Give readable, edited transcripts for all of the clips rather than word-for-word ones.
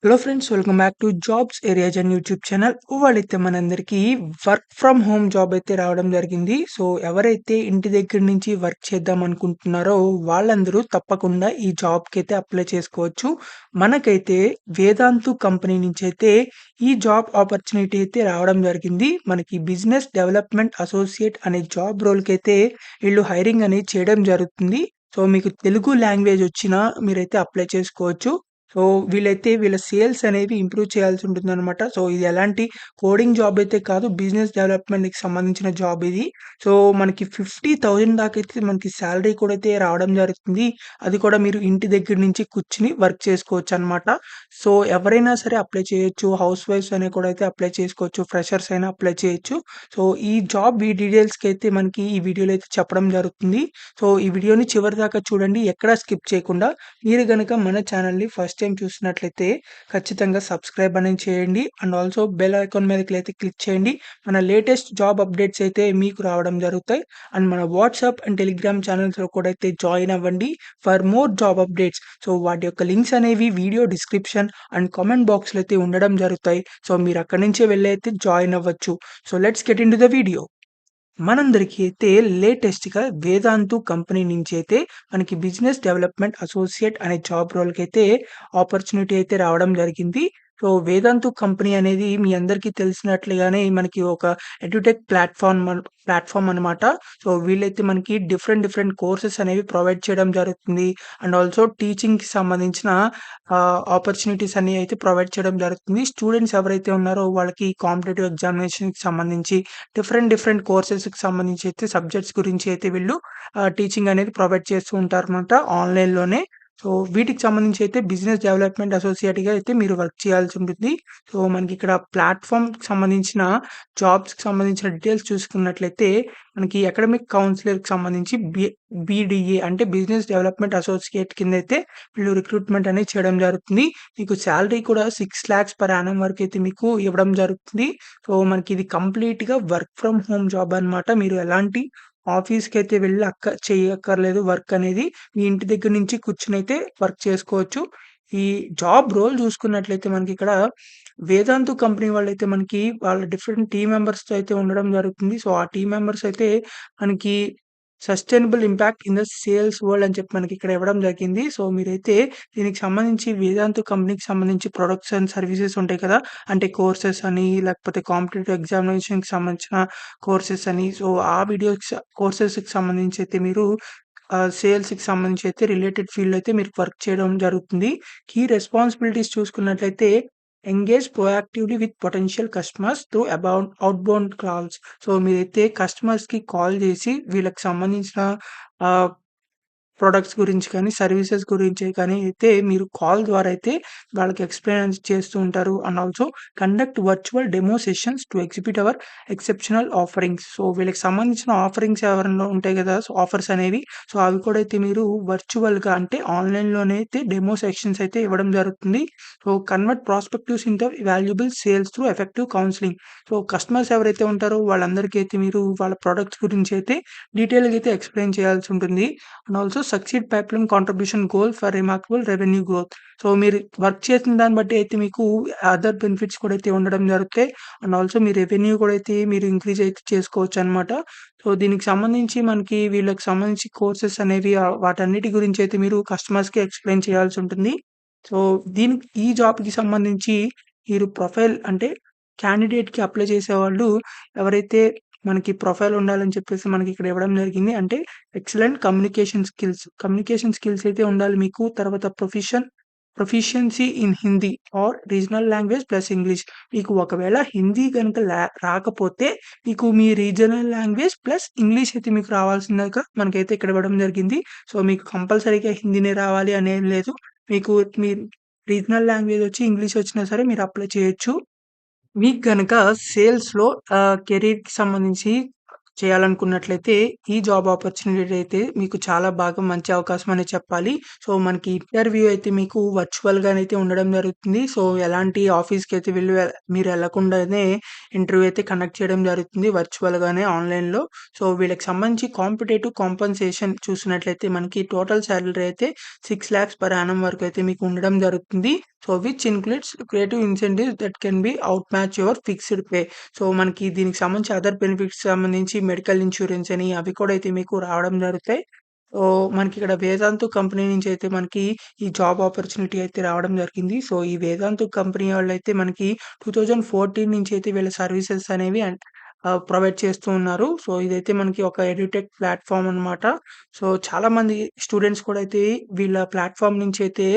Hello friends, welcome back to jobs areas and YouTube channel. ఇవాళైతే మనందరికీ work from home job అయితే రావడం జరిగింది. సో ఎవరైతే ఇంటి దగ్గర నుంచి వర్క్ చేద్దాం అనుకుంటున్నారో వాళ్ళందరూ తప్పకుండా ఈ జాబ్కి అయితే అప్లై చేసుకోవచ్చు. మనకైతే వేదాంతు కంపెనీ నుంచి అయితే ఈ జాబ్ ఆపర్చునిటీ అయితే రావడం జరిగింది. మనకి బిజినెస్ డెవలప్మెంట్ అసోసియేట్ అనే జాబ్ రోల్కి అయితే వీళ్ళు హైరింగ్ అనేది చేయడం జరుగుతుంది. సో మీకు తెలుగు లాంగ్వేజ్ వచ్చినా మీరైతే అప్లై చేసుకోవచ్చు. సో వీళ్ళైతే వీళ్ళ సేల్స్ అనేవి ఇంప్రూవ్ చేయాల్సి ఉంటుందన్నమాట. సో ఇది ఎలాంటి కోడింగ్ జాబ్ అయితే కాదు. బిజినెస్ డెవలప్‌మెంట్‌కి సంబంధించిన జాబ్ ఇది. సో మనకి 50,000 దాకైతే మనకి సాలరీ కూడా అయితే రావడం జరుగుతుంది. అది కూడా మీరు ఇంటి దగ్గర నుంచి కూర్చొని వర్క్ చేసుకోవచ్చనమాట. సో ఎవరైనా సరే అప్లై చేయొచ్చు. హౌస్ వైఫ్స్ అని కూడా అయితే అప్లై చేసుకోవచ్చు. ఫ్రెషర్స్ అయినా అప్లై చేయొచ్చు. సో ఈ డీటెయిల్స్‌కి అయితే మనకి ఈ వీడియోలో అయితే చెప్పడం జరుగుతుంది. సో ఈ వీడియోని చివరిదాకా చూడండి. ఎక్కడా స్కిప్ చేయకుండా. మీరు గనక మన ఛానల్‌ని ఫస్ట్ టైమ్ చూస్తున్నట్లయితే ఖచ్చితంగా సబ్స్క్రైబ్ అనేది చేయండి. అండ్ ఆల్సో బెల్ ఐకాన్ మీదకైతే క్లిక్ చేయండి. మన లేటెస్ట్ జాబ్ అప్డేట్స్ అయితే మీకు రావడం జరుగుతాయి. అండ్ మన వాట్సాప్ అండ్ టెలిగ్రామ్ ఛానల్స్‌లో కూడా అయితే జాయిన్ అవ్వండి for more job updates. So వాటి యొక్క లింక్స్ అనేవి వీడియో డిస్క్రిప్షన్ అండ్ కామెంట్ బాక్స్‌లో అయితే ఉండడం జరుగుతాయి. సో మీరు అక్కడి నుంచే వెళ్లి అయితే జాయిన్ అవ్వచ్చు. So let's get into the video. మనందరికీ అయితే లేటెస్ట్‌గా వేదాంతు కంపెనీ నుంచి అయితే మనకి బిజినెస్ డెవలప్‌మెంట్ అసోసియేట్ అనే జాబ్ రోల్‌కైతే ఆపర్చునిటీ అయితే రావడం జరిగింది. సో వేదాంతు కంపెనీ అనేది మీ అందరికీ తెలిసినట్లుగానే మనకి ఒక ఎడ్యుటెక్ ప్లాట్‌ఫార్మ్ అనమాట. సో వీళ్ళైతే మనకి డిఫరెంట్ కోర్సెస్ అనేవి ప్రొవైడ్ చేయడం జరుగుతుంది. అండ్ ఆల్సో టీచింగ్‌కి సంబంధించిన ఆపర్చునిటీస్ అన్ని అయితే ప్రొవైడ్ చేయడం జరుగుతుంది. స్టూడెంట్స్ ఎవరైతే ఉన్నారో వాళ్ళకి కాంపిటీటివ్ ఎగ్జామినేషన్‌కి సంబంధించి డిఫరెంట్ కోర్సెస్‌కి సంబంధించి అయితే సబ్జెక్ట్స్ గురించి అయితే వీళ్ళు టీచింగ్ అనేది ప్రొవైడ్ చేస్తూ ఉంటారనమాట ఆన్‌లైన్‌లోనే. సో వీటికి సంబంధించి అయితే బిజినెస్ డెవలప్‌మెంట్ అసోసియేట్‌గా అయితే మీరు వర్క్ చేయాల్సి ఉంటుంది. సో మనకిక్కడ ప్లాట్‌ఫార్మ్‌కి సంబంధించిన జాబ్స్‌కి సంబంధించిన డీటెయిల్స్ చూసుకున్నట్లయితే మనకి అకాడమిక్ కౌన్సిలర్‌కి సంబంధించి బీడీఏ అంటే బిజినెస్ డెవలప్‌మెంట్ అసోసియేట్ కిందైతే వీళ్ళు రిక్రూట్‌మెంట్ అనేది చేయడం జరుగుతుంది. మీకు సాలరీ కూడా 6,00,000 పర్ యానమ్ వరకైతే మీకు ఇవ్వడం జరుగుతుంది. సో మనకిది కంప్లీట్‌గా వర్క్ ఫ్రమ్ హోమ్ జాబ్ అనమాట. మీరు ఎలాంటి ఆఫీస్‌కైతే వెళ్లి చేయక్కర్లేదు వర్క్ అనేది. మీ ఇంటి దగ్గర నుంచి కూర్చొనైతే వర్క్ చేసుకోవచ్చు. ఈ జాబ్ రోల్ చూసుకున్నట్లయితే మనకిక్కడ వేదాంతు కంపెనీ వాళ్ళైతే మనకి వాళ్ళ డిఫరెంట్ టీమ్ మెంబర్స్‌తో అయితే ఉండడం జరుగుతుంది. సో ఆ టీమ్ మెంబర్స్ అయితే మనకి sustainable impact in the sales world అని చెప్పి మనకిక్కడ ఇవ్వడం జరిగింది. సో మీరైతే దీనికి సంబంధించి వేదాంతు కంపెనీకి సంబంధించి ప్రొడక్ట్స్ అండ్ సర్వీసెస్ ఉంటాయి కదా! అంటే కోర్సెస్ అని, లేకపోతే కాంపిటీటివ్ ఎగ్జామినేషన్‌కి సంబంధించిన కోర్సెస్ అని. సో ఆ కోర్సెస్‌కి సంబంధించి అయితే మీరు సేల్స్‌కి సంబంధించి అయితే రిలేటెడ్ ఫీల్డ్‌లో అయితే మీరు వర్క్ చేయడం జరుగుతుంది. కీ రెస్పాన్సిబిలిటీస్ చూసుకున్నట్లయితే engage proactively with potential customers through outbound calls. So మీరైతే కస్టమర్స్‌కి కాల్ చేసి వీళ్ళకి సంబంధించిన ఆహ్ ప్రొడక్ట్స్ గురించి కానీ, సర్వీసెస్ గురించి కానీ అయితే మీరు కాల్ ద్వారా అయితే వాళ్ళకి ఎక్స్‌ప్లెయిన్ అనేది చేస్తూ ఉంటారు. And also conduct virtual demo sessions to exhibit our exceptional offerings. So వీళ్ళకి సంబంధించిన ఆఫరింగ్స్ ఎవరన్నా ఉంటాయి కదా! సో ఆఫర్స్ అనేవి. సో అవి కూడా అయితే మీరు వర్చువల్‌గా అంటే ఆన్‌లైన్‌లోనే అయితే డెమో సెషన్స్ అయితే ఇవ్వడం జరుగుతుంది. So convert perspectives into valuable sales through effective counselling. So customers ఎవరైతే ఉంటారో వాళ్ళందరికీ అయితే మీరు వాళ్ళ ప్రొడక్ట్స్ గురించి అయితే డీటెయిల్‌గా అయితే ఎక్స్‌ప్లెయిన్ చేయాల్సి ఉంటుంది. And also succeed pipeline contribution goal for remarkable revenue growth. So మీరు వర్క్ చేసిన దాన్ని బట్టి అయితే మీకు అదర్ బెనిఫిట్స్ కూడా అయితే ఉండడం జరుగుతాయి. అండ్ ఆల్సో మీ రెవెన్యూ కూడా అయితే మీరు ఇంక్రీజ్ అయితే చేసుకోవచ్చనమాట. సో దీనికి సంబంధించి మనకి వీళ్ళకి సంబంధించి కోర్సెస్ అనేవి వాటన్నిటి గురించి అయితే మీరు కస్టమర్స్‌కి ఎక్స్‌ప్లెయిన్ చేయాల్సి ఉంటుంది. సో ఈ జాబ్‌కి సంబంధించి మీరు ప్రొఫైల్ అంటే క్యాండిడేట్‌కి అప్లై చేసేవాళ్ళు ఎవరైతే మనకి ప్రొఫైల్ ఉండాలని చెప్పేసి మనకి ఇక్కడ ఇవ్వడం జరిగింది. అంటే ఎక్సలెంట్ కమ్యూనికేషన్ స్కిల్స్ అయితే ఉండాలి మీకు. తర్వాత proficiency in Hindi or regional language plus English. మీకు ఒకవేళ హిందీ గనుక రాకపోతే మీకు మీ రీజనల్ లాంగ్వేజ్ ప్లస్ ఇంగ్లీష్ అయితే మీకు రావాల్సిందిగా మనకైతే ఇక్కడ ఇవ్వడం జరిగింది. సో మీకు కంపల్సరీగా హిందీనే రావాలి అనేం లేదు. మీకు మీ రీజనల్ లాంగ్వేజ్ వచ్చి ఇంగ్లీష్ వచ్చినా సరే మీరు అప్లై చేయొచ్చు. మీకు గనక సేల్స్‌లో కెరీర్‌కి సంబంధించి చేయాలనుకున్నట్లయితే, ఈ జాబ్ ఆపర్చునిటీ అయితే మీకు చాలా బాగా మంచి అవకాశం అనే చెప్పాలి. సో, మనకి ఇంటర్వ్యూ అయితే మీకు వర్చువల్‌గానైతే ఉండడం జరుగుతుంది. సో, ఎలాంటి ఆఫీస్‌కైతే మీరు ఎళ్ళకుండానే ఇంటర్వ్యూ అయితే కండక్ట్ చేయడం జరుగుతుంది వర్చువల్‌గానే ఆన్‌లైన్‌లో. సో, వీళ్ళకి సంబంధించి కాంపిటేటివ్ కాంపెన్సేషన్ చూసినట్లయితే మనకి టోటల్ సాలరీ అయితే 6,00,000 పర్ యానమ్ వరకు అయితే మీకు ఉండడం జరుగుతుంది. So, which includes creative incentives that can be out match your fixed pay. So, మనకి దీనికి సంబంధించి అదర్ బెనిఫిట్స్ సంబంధించి మెడికల్ ఇన్స్యూరెన్స్ అని అవి కూడా అయితే మీకు రావడం జరుగుతాయి. సో, మనకిక్కడ వేదాంతు కంపెనీ నుంచి అయితే మనకి ఈ జాబ్ ఆపర్చునిటీ అయితే రావడం జరిగింది. సో, ఈ వేదాంతు కంపెనీ వాళ్ళైతే మనకి 2014 నుంచి అయితే వీళ్ళ సర్వీసెస్ అనేవి ప్రొవైడ్ చేస్తూ ఉన్నారు. సో, ఇదైతే మనకి ఒక ఎడ్యుటెక్ ప్లాట్‌ఫార్మ్ అనమాట. సో, చాలామంది స్టూడెంట్స్ కూడా అయితే వీళ్ళ ప్లాట్‌ఫార్మ్ నుంచి అయితే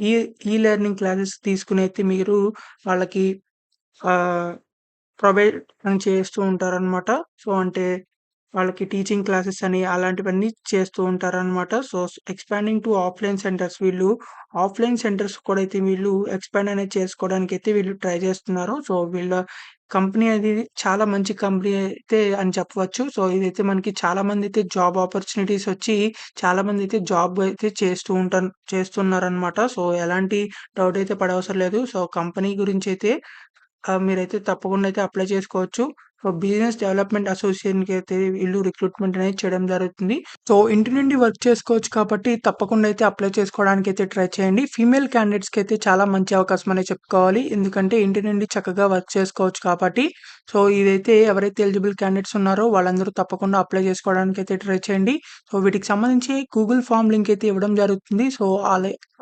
ఈ ఈ లెర్నింగ్ క్లాసెస్ తీసుకొని అయితే మీరు వాళ్ళకి ఆహ్, ప్రొవైడ్ అని చేస్తూ ఉంటారనమాట. సో, అంటే వాళ్ళకి టీచింగ్ క్లాసెస్ అని అలాంటివన్నీ చేస్తూ ఉంటారనమాట. So, expanding to offline centres వీళ్ళు ఆఫ్‌లైన్ సెంటర్స్ కూడా అయితే వీళ్ళు ఎక్స్‌పాండ్ అనేది చేసుకోవడానికైతే వీళ్ళు ట్రై చేస్తున్నారు. సో, వీళ్ళ కంపెనీ అనేది చాలా మంచి కంపెనీ అయితే అని చెప్పవచ్చు. సో, ఇదైతే మనకి చాలామందైతే జాబ్ ఆపర్చునిటీస్ వచ్చి చాలామందైతే జాబ్ అయితే చేస్తున్నారనమాట. సో, ఎలాంటి డౌట్ అయితే పడవసరం లేదు. సో, కంపెనీ గురించైతే మీరైతే తప్పకుండా అయితే అప్లై చేసుకోవచ్చు. సో, బిజినెస్ డెవలప్‌మెంట్ అసోసియేషన్‌కి అయితే వీళ్ళు రిక్రూట్‌మెంట్ అనేది చేయడం జరుగుతుంది. సో, ఇంటి నుండి వర్క్ చేసుకోవచ్చు కాబట్టి తప్పకుండా అయితే అప్లై చేసుకోవడానికైతే ట్రై చేయండి. ఫీమేల్ క్యాండిడేట్స్‌కైతే చాలా మంచి అవకాశం అనే చెప్పుకోవాలి. ఎందుకంటే ఇంటి నుండి చక్కగా వర్క్ చేసుకోవచ్చు కాబట్టి. సో, ఇదైతే ఎవరైతే ఎలిజిబుల్ క్యాండిడేట్స్ ఉన్నారో వాళ్ళందరూ తప్పకుండా అప్లై చేసుకోవడానికైతే ట్రై చేయండి. సో, వీటికి సంబంధించి గూగుల్ ఫార్మ్ లింక్ అయితే ఇవ్వడం జరుగుతుంది. సో,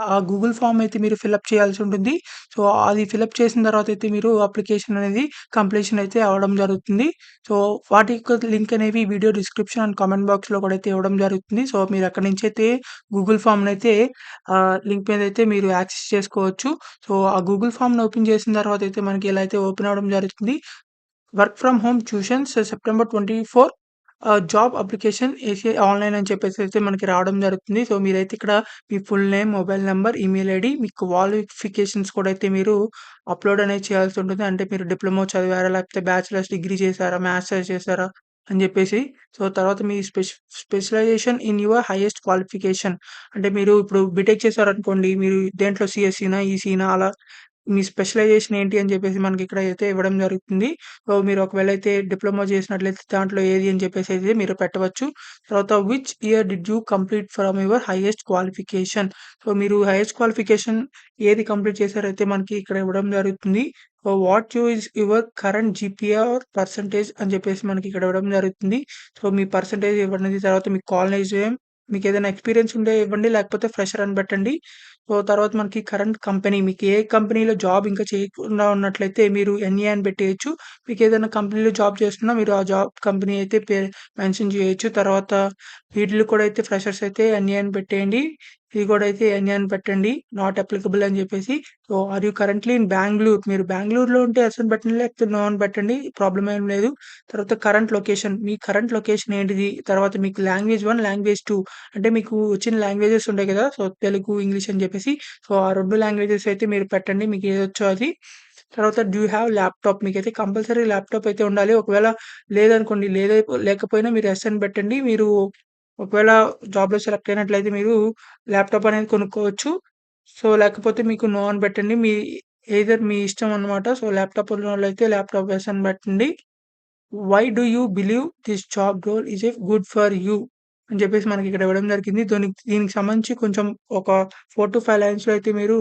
ఆ గూగుల్ ఫార్మ్ అయితే మీరు ఫిలప్ చేయాల్సి ఉంటుంది. సో, అది ఫిలప్ చేసిన తర్వాత అయితే మీరు అప్లికేషన్ అనేది కంప్లీషన్ అయితే అవ్వడం జరుగుతుంది. సో, వాటి యొక్క లింక్ అనేవి వీడియో డిస్క్రిప్షన్ అండ్ కామెంట్ బాక్స్‌లో కూడా అయితే ఇవ్వడం జరుగుతుంది. సో, మీరు అక్కడి నుంచైతే గూగుల్ ఫార్మ్‌నైతే లింక్ మీదైతే మీరు యాక్సెస్ చేసుకోవచ్చు. సో, ఆ గూగుల్ ఫార్మ్‌ని ఓపెన్ చేసిన తర్వాత అయితే మనకి ఇలా అయితే ఓపెన్ అవ్వడం జరుగుతుంది. Work from home tuitions September 24 job application ఏసీ ఆన్‌లైన్ అని చెప్పేసైతే మనకి రావడం జరుగుతుంది. సో, మీరైతే ఇక్కడ మీ full name, mobile number, email ID, మీ క్వాలిఫికేషన్స్ కూడా అయితే మీరు అప్‌లోడ్ అనేది చేయాల్సి ఉంటుంది. అంటే మీరు డిప్లొమా చదివారా? లేకపోతే బ్యాచిలర్స్ డిగ్రీ చేశారా? మాస్టర్స్ చేశారా? అని జెప్పేసి. సో, తర్వాత మీ specialisation in your highest qualification. అంటే మీరు ఇప్పుడు బీటెక్ చేశారనుకోండి. మీరు దేంట్లో సీఎస్‌సీనా? ఈసీనా? అలా మీ స్పెషలైజేషన్ ఏంటి అని చెప్పేసి మనకిక్కడ అయితే ఇవ్వడం జరుగుతుంది. సో, మీరు ఒకవేళ అయితే డిప్లొమా చేసినట్లయితే దాంట్లో ఏది అని చెప్పేసి అయితే మీరు పెట్టవచ్చు. తర్వాత which year did you complete from your highest qualification. So, మీరు హైయెస్ట్ క్వాలిఫికేషన్ ఏది కంప్లీట్ చేశారైతే మనకి ఇక్కడ ఇవ్వడం జరుగుతుంది. So, what is your current GPA are percentage అని చెప్పేసి మనకి ఇక్కడ ఇవ్వడం జరుగుతుంది. సో, మీ పర్సెంటేజ్ ఇవ్వండి. తర్వాత మీ కాలేజ్ నేమ్, మీకేదైనా ఎక్స్‌పీరియన్స్ ఉంటే ఇవ్వండి. లేకపోతే ఫ్రెషర్ అని పెట్టండి. సో, తర్వాత మనకి కరెంట్ కంపెనీ మీకు ఏ కంపెనీలో జాబ్ ఇంకా చేయకుండా ఉన్నట్లయితే మీరు ఎన్ఏ అని పెట్టేయొచ్చు. మీకేదైనా కంపెనీలో జాబ్ చేస్తున్నా మీరు ఆ జాబ్ కంపెనీ అయితే మెన్షన్ చేయొచ్చు. తర్వాత వీటిలో కూడా అయితే ఫ్రెషర్స్ అయితే ఎన్ఏ అని పెట్టేయండి. ఇది కూడా అయితే ఎన్ఏ అని పెట్టండి. నాట్ అప్లికబుల్ అని చెప్పేసి. So, are you currently in Bengaluru మీరు బెంగుళూరులో ఉంటే యెస్ అని పెట్టండి. లేకపోతే నో అని పెట్టండి. ప్రాబ్లమ్ ఏం లేదు. తర్వాత కరెంట్ లొకేషన్ మీ కరెంట్ లొకేషన్ ఏంటిది? తర్వాత మీకు లాంగ్వేజ్ 1, లాంగ్వేజ్ 2 అంటే మీకు వచ్చిన లాంగ్వేజెస్ ఉంటాయి కదా! సో, తెలుగు, ఇంగ్లీష్ అని చెప్పేసి. సో, ఆ 2 లాంగ్వేజెస్ అయితే మీరు పెట్టండి. మీకు ఏదొచ్చో అది. తర్వాత డూ యూ హావ్ ల్యాప్‌టాప్ మీకైతే కంపల్సరీ ల్యాప్‌టాప్ అయితే ఉండాలి. ఒకవేళ లేదనుకోండి లేకపోయినా మీరు యెస్ అని పెట్టండి. మీరు ఒకవేళ జాబ్‌లో సెలెక్ట్ అయినట్లయితే మీరు ల్యాప్‌టాప్ అనేది కొనుక్కోవచ్చు. సో, లేకపోతే మీకు నో అని పెట్టండి. ఎయిదర్ మీ ఇష్టం అన్నమాట. సో, ల్యాప్‌టాప్ ఉన్నోళ్ళైతే ల్యాప్‌టాప్ యెస్ అని పెట్టండి. Why do you believe this job role is good for you అని చెప్పేసి మనకిక్కడ ఇవ్వడం జరిగింది. దీనికి సంబంధించి కొంచెం ఒక 4-5 లైన్స్‌లో అయితే మీరు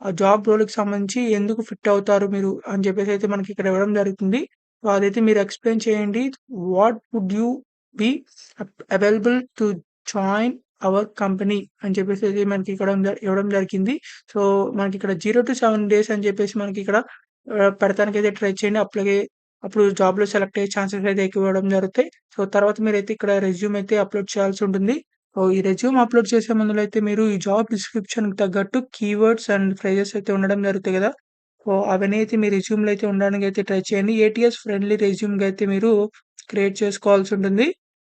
ఆ జాబ్ రోల్‌కి సంబంధించి ఎందుకు ఫిట్ అవుతారు మీరు అని చెప్పేసి అయితే మనకిక్కడ ఇవ్వడం జరుగుతుంది. సో, అదైతే మీరు ఎక్స్‌ప్లెయిన్ చేయండి. What would you be available to join our company అని చెప్పేసి అయితే మనకి ఇక్కడ ఇవ్వడం జరిగింది. సో, మనకిక్కడ 0-7 డేస్ అని చెప్పేసి మనకిక్కడ పెడతానికైతే ట్రై చేయండి. అప్పుడు జాబ్‌లో సెలెక్ట్ అయ్యే ఛాన్సెస్ అయితే ఎక్కువ ఇవ్వడం జరుగుతాయి. సో, తర్వాత మీరైతే ఇక్కడ రెజ్యూమ్ అయితే అప్‌లోడ్ చేయాల్సి ఉంటుంది. సో, ఈ రెజ్యూమ్ అప్‌లోడ్ చేసే ముందులో అయితే మీరు ఈ జాబ్ డిస్క్రిప్షన్‌కి తగ్గట్టు కీవర్డ్స్ అండ్ ఫ్రేజెస్ అయితే ఉండడం జరుగుతాయి గదా! సో, అవన్నీ అయితే మీ రెజ్యూమ్‌లో అయితే ఉండడానికైతే ట్రై చేయండి. ఏటీఎస్ ఫ్రెండ్లీ రెజ్యూమ్‌గా అయితే మీరు క్రియేట్ చేసుకోవాల్సి ఉంటుంది.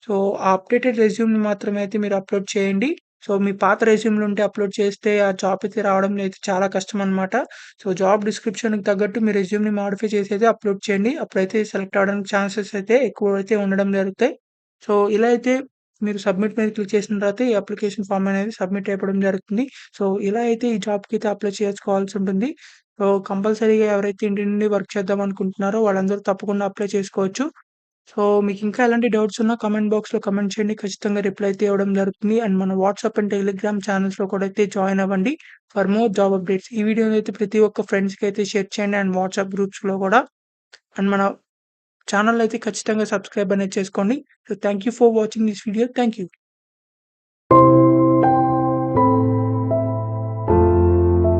సో, ఆ అప్‌డేటెడ్ రెజ్యూమ్‌ని మాత్రమే అయితే మీరు అప్‌లోడ్ చేయండి. సో, మీ పాత రెజ్యూమ్‌లు ఉంటే అప్‌లోడ్ చేస్తే ఆ జాబ్ అయితే రావడంలో అయితే చాలా కష్టమనమాట. సో, జాబ్ డిస్క్రిప్షన్‌కి తగ్గట్టు మీ రెజ్యూమ్‌ని మోడిఫై చేసి అయితే అప్‌లోడ్ చేయండి. అప్పుడైతే సెలెక్ట్ అవ్వడానికి ఛాన్సెస్ అయితే ఎక్కువైతే ఉండడం జరుగుతాయి. సో, ఇలా అయితే మీరు సబ్మిట్ మీద క్లిక్ చేసిన తర్వాత ఈ అప్లికేషన్ ఫార్మ్ అనేది సబ్మిట్ అయిపోవడం జరుగుతుంది. సో, ఇలా అయితే ఈ జాబ్‌కైతే అప్లై చేసుకోవాల్సి ఉంటుంది. సో, కంపల్సరీగా ఎవరైతే ఇంటి నుండి వర్క్ చేద్దాం అనుకుంటున్నారో వాళ్ళందరూ తప్పకుండా అప్లై చేసుకోవచ్చు. సో, మీకింకా ఎలాంటి డౌట్స్ ఉన్నా కామెంట్ బాక్స్‌లో కామెంట్ చేయండి. ఖచ్చితంగా రిప్లై అయితే ఇవ్వడం జరుగుతుంది. అండ్ మన వాట్సాప్ అండ్ టెలిగ్రామ్ ఛానెల్స్‌లో కూడా అయితే జాయిన్ అవ్వండి ఫర్ మోర్ జాబ్ అప్డేట్స్. ఈ వీడియోనైతే ప్రతి ఒక్క ఫ్రెండ్స్‌కి అయితే షేర్ చేయండి. అండ్ వాట్సాప్ గ్రూప్స్‌లో కూడా అండ్ మన ఛానెల్ అయితే ఖచ్చితంగా సబ్స్క్రైబ్ అనేది చేసుకోండి. So, thank you for watching this video. Thank you.